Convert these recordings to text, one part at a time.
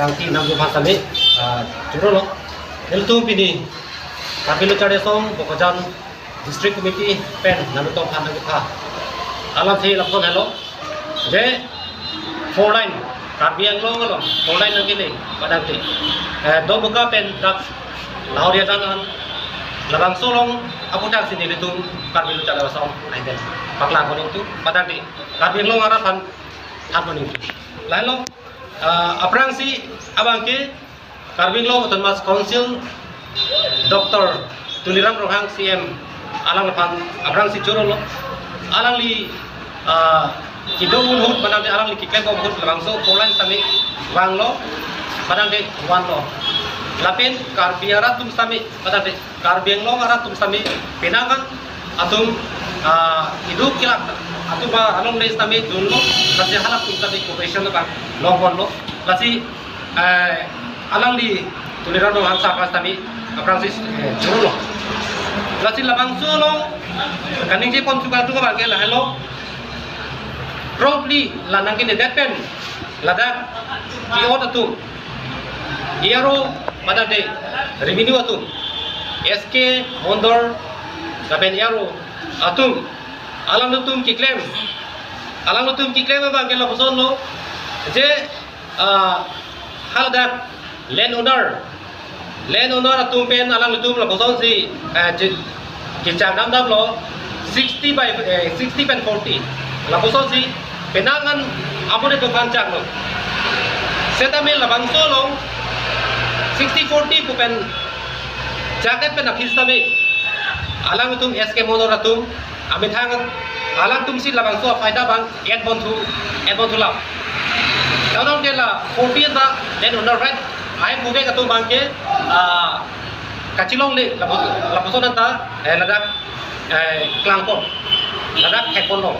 rangti nam jo bhasa me juro lo niltum pini kapilu chade song bokajan district committee pen nalu to phan nang kha alam thei lapon hello je 4 line kabiang lo ngalo 4 line nang kini padang ti do buka pen dak lauria janan labang solong abu dak sini ditum kapilu chade song aiden pakla koning tu padang ti kabiang lo ngara phan than koning tu lain lo aprang si abang ke kabiang lo otomas council Dr. Tuliram Rohang CM alang lepan abrang si juro lo alang li kidong hut padang de alang li kiklem hut labang so polan sami wang lo padang de wan lo lapin karbiara tum sami padang de karbiang lo ngara tum sami pinangan atum hidup kilak atum ba along le sami dun lo kasi halak tum sami cooperation ba long lo kasi alang li Tuliram Rohang sa sami abrang si juro lo lasi labang solo kaning je kon suka tuka bangke la hello probably lanang ke depen lada kiot atu iaro pada de revenue atu SK Mondor saben iaro atum alam lutum kiklem bangke la boson lo je halada land owner atum pen alang lutum la boson si kicang dam lo 60 by 60 pen 40 la boson si penangan amone to kancang lo setame labang solong 60 40 pen jaket pen akhistame alang lutum SK Mondor atum amit hangan alang tum si labang so faida bang et bon thu la kanon de la 40 da land owner right ai buge ka tu bangke kacilong le la boson anta ladak klangpon ladak hekon lo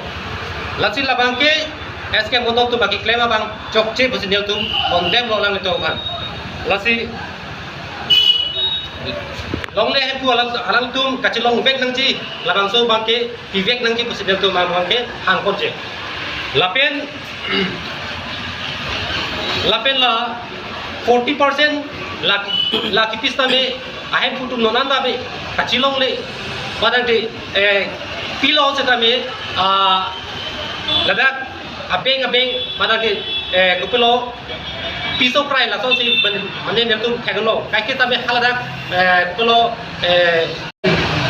lasil la bangke SK Mondor tu bagi klema bang chokche bosinel tu kondem lo lang to kan lasi long le hem tu alang tum kacilong vek nang ji labang so bangke vivek nang ji bosinel tu mang bangke hang konje lapen la 40% la kipista me ahem putum nonanda me kacilong le padang de pilo seta me ladak abeng padang de kupilo piso prai la so si mane ne tum khaglo kai kita me haladak kupilo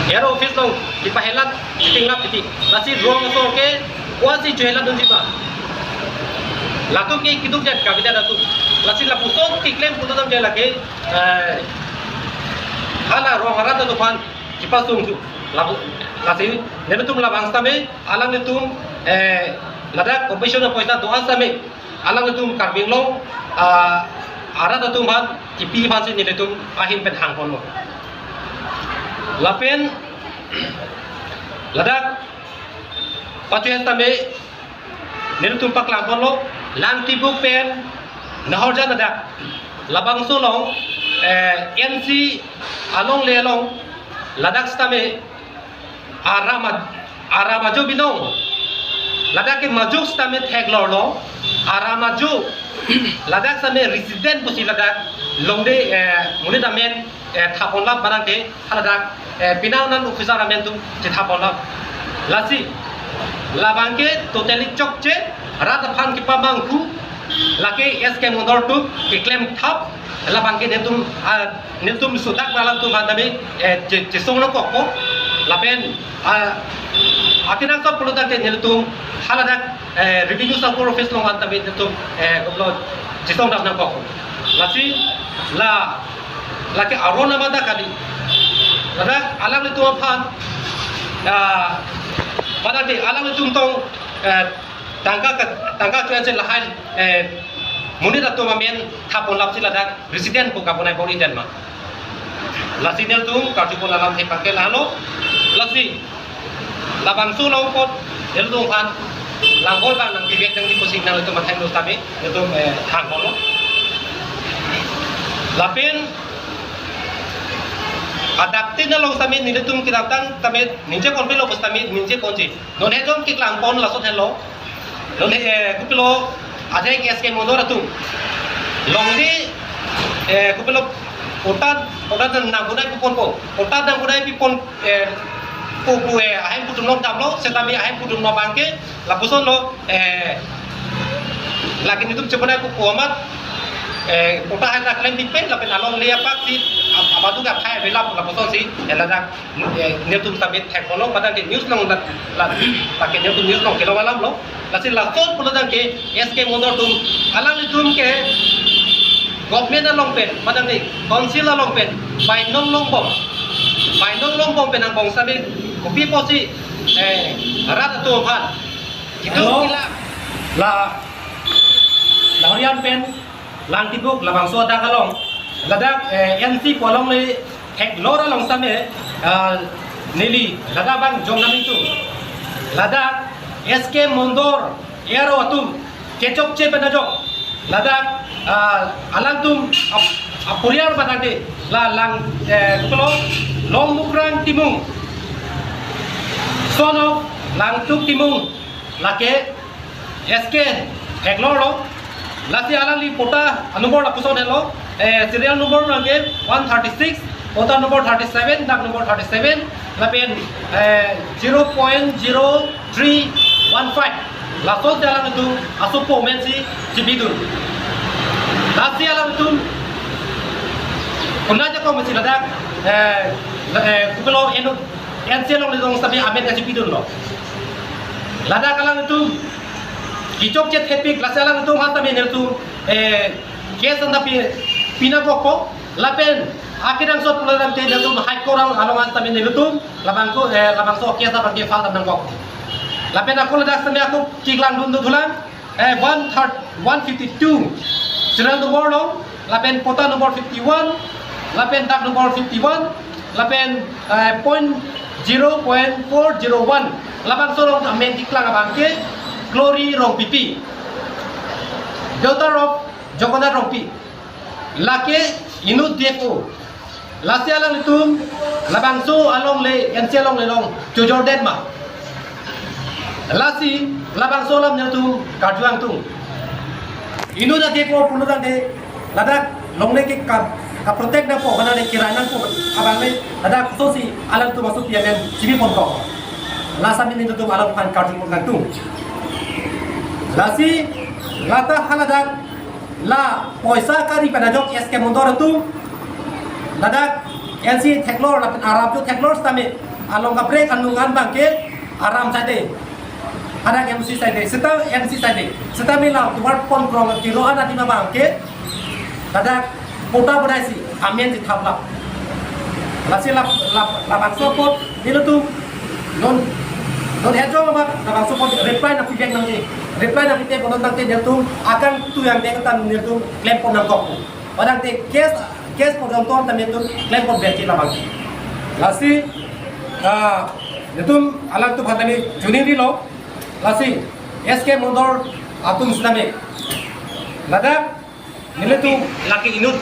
aero office long dipahelat tingap titi lasi rong so ke kwasi joela dun jiba lakum ke kiduk jet kabida datu lasi la puso kiklem puto dam jela ke hala rong harata tufan kipasung tu lasi nebetum la bangsta me alang netum ladak competition poisa doa same alang netum karbing long arata tum han kipi bhansi nebetum ahim pen hangpon lo lapen ladak patuya tame nebetum paklangpon lo lang tibuk pen nahor jana dak labang solong NC along lelong ladak stame aramajo binong ladak ke majuk stame theglor lo aramaju ladak stame resident posi ladak longde mune damen thapon lab barang ke ladak pinanan officer amen tu thapon lab lasi labang ke totally chokche rat phan ki pamang ku laki SK Mondor tu kiklem thap labang ke netum sudak malam tu bandami jesong no kokko lapen akinang sab pulutan te netum haladak revenue sakor office long antabi netum goblo jesong dam nam kokko lasi laki arona mada kali ladak alam tu phan badati alam tu tong tangka cuan sen lahan muni datu mamen thapon lap sila dak resident ko kapunai bori den ma lasinel tu karju ko alam the pakel halo lasi labang su lo ko el tu han langol bang nang bibek nang di posing nang itu mathang lo tabe itu hang bolo lapin adaptin na long sami niletum kiratang tamet ninje konpe lo postami ninje konji non hedom ki klangpon la so hello non kupilo adhe ke SK Mondor atum longdi kupelo otat dan nanggunai pupon po otat nanggunai pupon pupu ahem putum nok dablo setami ahem putum no bangke lapuson lo lagi itu sebenarnya pupu amat otat hai nak lem pipen lapen along lia pak si abadu gak hai relap lapuson si eladak netum tabit teknolog pada ke news nong la pakai netum news nong kilo malam lo lasi lason pulang ke SK Mondor tum alang itum ke government along pen madang ni council along pen by non long bom pen ang bong sabi kopi posi rat tu phan itu kila la horian pen lang tibuk la bang so da kalong ladak NC polong le ek lora long same nili ladak bang jong nami tu ladak SK Mondor ero atum kecok ce penajok ladak alang tum apuriar batade la lang kepelo long mukrang timung sono lang tuk timung lake SK hegloro lati alang li pota number lapuson hello serial number range 136 pota number 37 dak number 37 lapen 0.0315 lason jalan itu asupo mensi cibidun lasi alam itu kuna aja kau masih ada kalau NC long lidong tapi amen kasih pidun lo lada kalang itu kicok cet happy lasi alam itu mata mener itu kes tapi pina koko lapen akhirnya sot pulang teh itu high korang along mata mener itu labangku labangso kes apa dia fal tentang koko lapen aku ledak sampai aku kiklang dundu tulang 152 serial nomor lo lapen pota nomor 51 lapen dak nomor 51 lapen point 0.401 labang sorong amen diklang abangke glory rong pipi daughter of Jokonar rong pi lake inut defo lasi alang itu labang so along le NC along le long jojor denma lasi labang so lam nyatu karjuang tung inu na depo pulo na de ladak longne ke ka protect na po kana ne kirainan po abang le ladak so si alam tu masuk dia men cibi pon ko la samin ni tu alam kan karjung pon tu lasi lata haladak la poisa kari pada jok SK Mondor tu ladak NC Teklor la Arab tu Teklor stame along ka break anungan bangke aram sate ada MC side serta MC side serta milau tuar pon krong kiloan ati ma bangke ada kota berasi amen di tabla lasi la bang sopot nilu tu non hejo ma bang sopot reply na pijak nang ni reply na pite pon tang te tu akan tu yang dia kata nilu tu klaim pon nang kok padang te kes pon ton tamen tu klaim pon beci la bang lasi itu alang tu bhatani juni lo lasi SK Mondor atum Islamic ladak nilai tu laki inut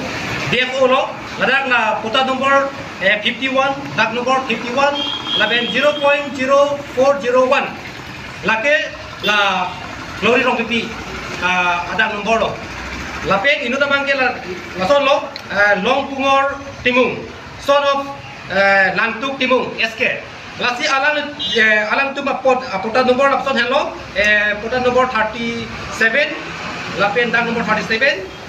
DFO lo ladak la pota nomor 51 dak nomor 51 laben 0.0401 laki la glory rong pipi ada nomor lo lapen inut amang ke la son lo long pungor timung son of langtuk timung SK lasi alang tu mapot pota nomor lapson hello pota nomor 37 lapen dak nomor 37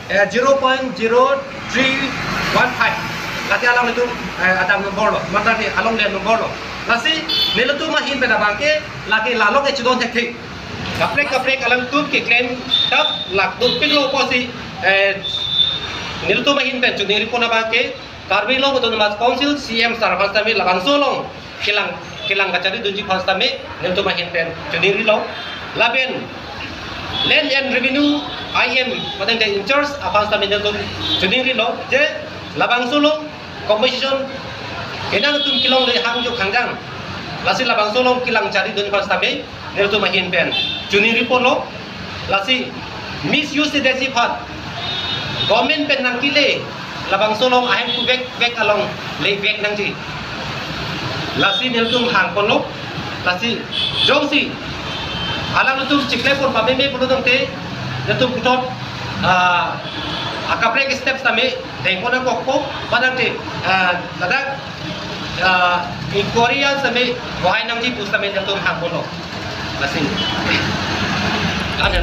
0.0315 lasi alang itu ada nomor lo mata di along le nomor lo lasi nilo tu mahin pada bangke lagi lalok e chudon tek kaprek alang tu ke claim tap lak tu pilo posi nilo tu mahin pen chudin ripona bangke karbi lo betul mas council CM sarvan tami laban solong kilang kacari dunji pas tami nento mahin pen jodiri lo laben land and revenue IM padang de in charge apas tami nento jodiri lo je labang solong composition enang tum kilong le hangjo khangjang lasi labang solong kilang cari dunji pas tami nento mahin pen jodiri polo lasi misuse desi phat government pen nang kile labang solong ahem ku bek along le bek nang ji lasi niltum hang ponok lasi jongsi alang nutum cikle pon pameme pun dong te nutum putot Akapre steps kami dengko na kokpo padang ti ladak inquiry sami wahai nang ji pusame jantung hakono lasing ano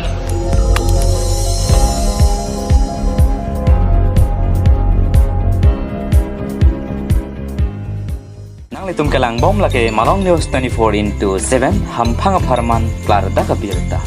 nang litum kelang bom lake Malong News 24/7 hampang aparman klar da kabirta